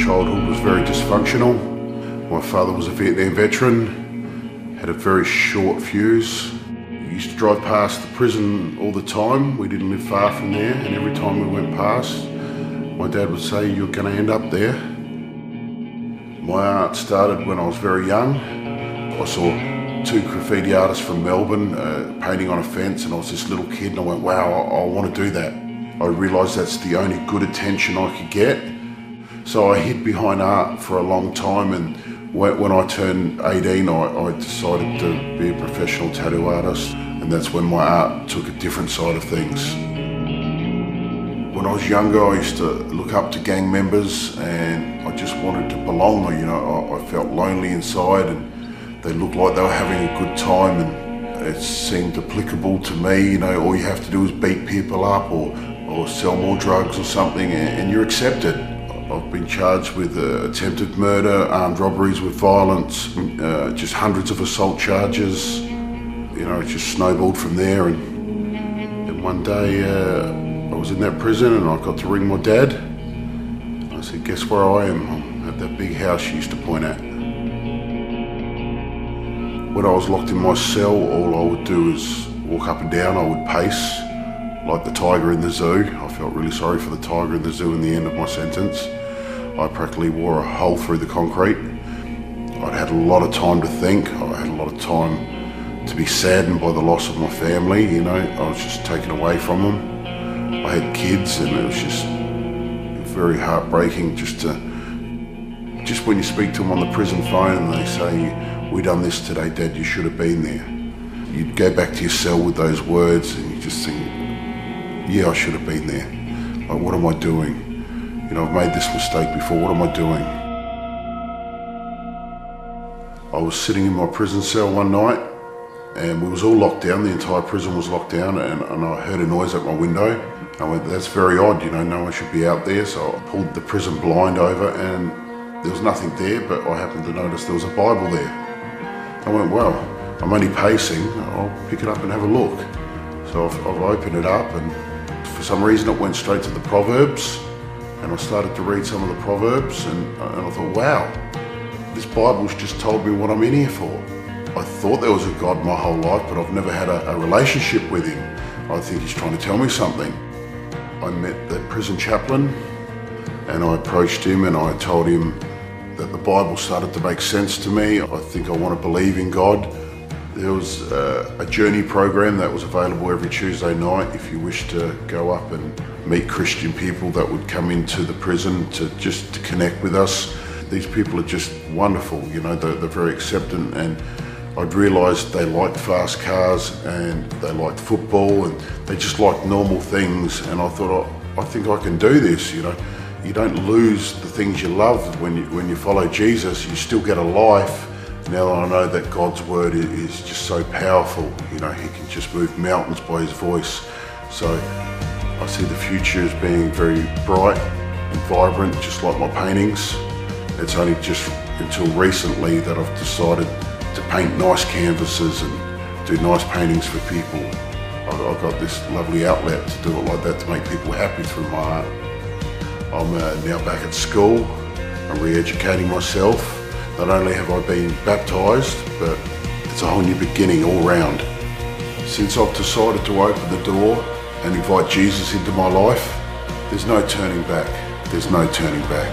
childhood was very dysfunctional. My father was a Vietnam veteran, had a very short fuse. We used to drive past the prison all the time. We didn't live far from there, and every time we went past, my dad would say, "You're going to end up there." My art started when I was very young. I saw two graffiti artists from Melbourne painting on a fence, and I was this little kid, and I went, wow, I want to do that. I realised that's the only good attention I could get. So I hid behind art for a long time, and when I turned 18, I decided to be a professional tattoo artist, and that's when my art took a different side of things. When I was younger, I used to look up to gang members, and I just wanted to belong. I felt lonely inside, and they looked like they were having a good time, and it seemed applicable to me. All you have to do is beat people up or sell more drugs or something, and you're accepted. I've been charged with attempted murder, armed robberies with violence, just hundreds of assault charges. It just snowballed from there, and one day I was in that prison, and I got to ring my dad. I said, "Guess where I am? I'm at that big house you used to point at." When I was locked in my cell, all I would do is walk up and down. I would pace like the tiger in the zoo. I felt really sorry for the tiger in the zoo in the end of my sentence. I practically wore a hole through the concrete. I'd had a lot of time to think. I had a lot of time to be saddened by the loss of my family. I was just taken away from them. I had kids, and it was just very heartbreaking just when you speak to them on the prison phone and they say, "We done this today, Dad, you should have been there." You'd go back to your cell with those words, and you just think, yeah, I should have been there. Like, what am I doing? I've made this mistake before, what am I doing? I was sitting in my prison cell one night, and we was all locked down, the entire prison was locked down, and I heard a noise at my window. I went, "That's very odd, no one should be out there." So I pulled the prison blind over, and there was nothing there, but I happened to notice there was a Bible there. I went, well, I'm only pacing, I'll pick it up and have a look. So I've opened it up, and for some reason it went straight to the Proverbs, and I started to read some of the Proverbs, and I thought, wow, this Bible's just told me what I'm in here for. I thought there was a God my whole life, but I've never had a relationship with him. I think he's trying to tell me something. I met the prison chaplain, and I approached him, and I told him that the Bible started to make sense to me. I think I want to believe in God. There was a journey program that was available every Tuesday night if you wish to go up and meet Christian people that would come into the prison to connect with us. These people are just wonderful, they're very accepting, and I'd realised they liked fast cars, and they liked football, and they just liked normal things, and I thought, I think I can do this. You don't lose the things you love when you follow Jesus. You still get a life. Now that I know that God's word is just so powerful, he can just move mountains by his voice. So I see the future as being very bright and vibrant, just like my paintings. It's only just until recently that I've decided to paint nice canvases and do nice paintings for people. I've got this lovely outlet to do it like that, to make people happy through my art. I'm now back at school. I'm re-educating myself. Not only have I been baptised, but it's a whole new beginning all round. Since I've decided to open the door and invite Jesus into my life, there's no turning back. There's no turning back.